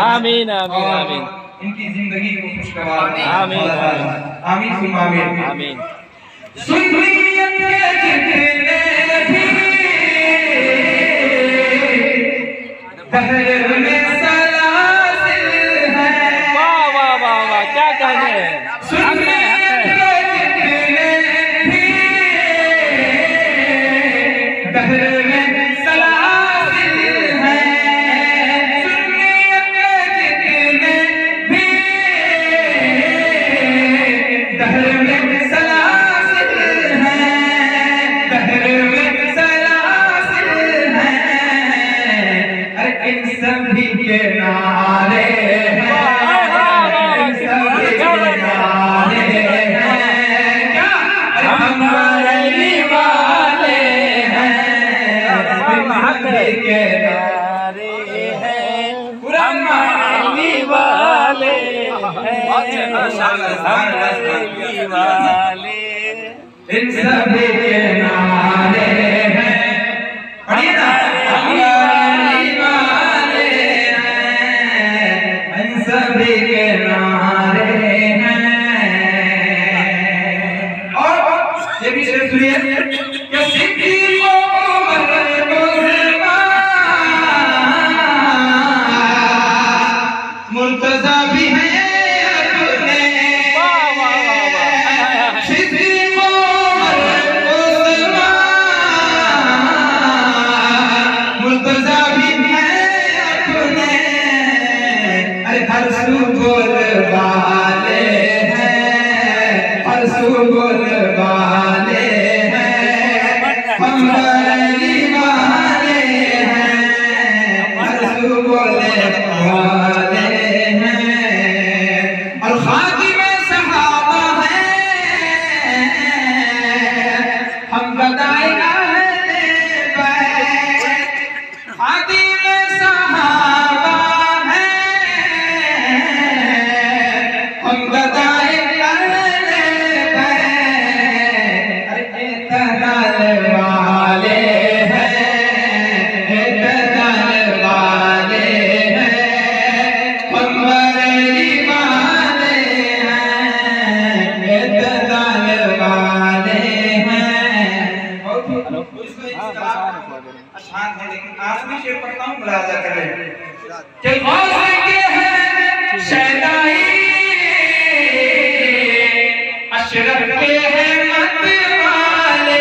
आमीन आमीन आमीन। इनकी जिंदगी को खुशगवार आमीन आमीन सुन आमीन आमीन। सुन्नियत के जितने भी दहर में सलासिल है। वाह वाह वाह वाह, क्या कहने हैं। सुन्नियत के जितने भी दहर में सलासिल है। सुन्नियत के जितने भी दहर में सलासिल है। दहर में सलासिल है। अरे इन सभी के नारे के नारे हैं, हमारे वाले वाले इन सभी के नारे हैं। पढ़िए ना, हमारे वाले हैं, इन सभी के नारे हैं। और ये भी शेर सुनिए कि सिद्दीक़ मुर्तज़ा भी है अपने। सिद्दीक़ मुर्तज़ा भी है अपने। अरे हर सू बोल वाले हैं, हर सू बोल वाले हैं, हम अली वाले हैं, हर सू बोले वाले और खातिमे सहाबा हैं, हम बताए अहले बैत। शांत है, लेकिन आज भी शेर पढ़ता हूँ, मुलाजा कर ले कि गौस के हैं शहनाई, अशरफ के हैं मत वाले,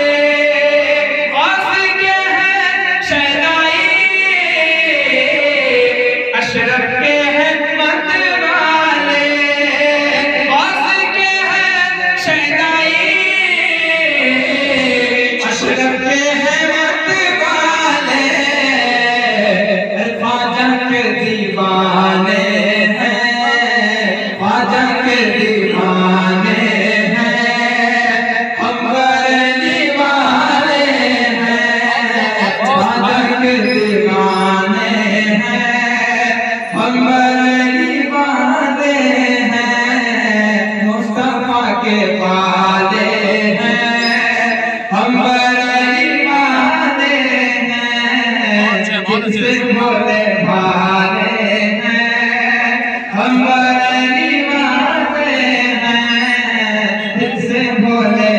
गौस के हैं शहनाई, अशरफ के हैं मत वाले, गौस के हैं शहनाई, अशरफ के हैं दीवाने हैं, ख्वाजा के दीवाने हैं, हम बरेली वाले हैं, ख्वाजा के दीवाने हैं, हम बरेली वाले हैं, मुस्तफा के वाले हैं, हम बरेली वाले हैं, किससे बोले भाले हैं, हम बरेली वाले हैं, किससे बोले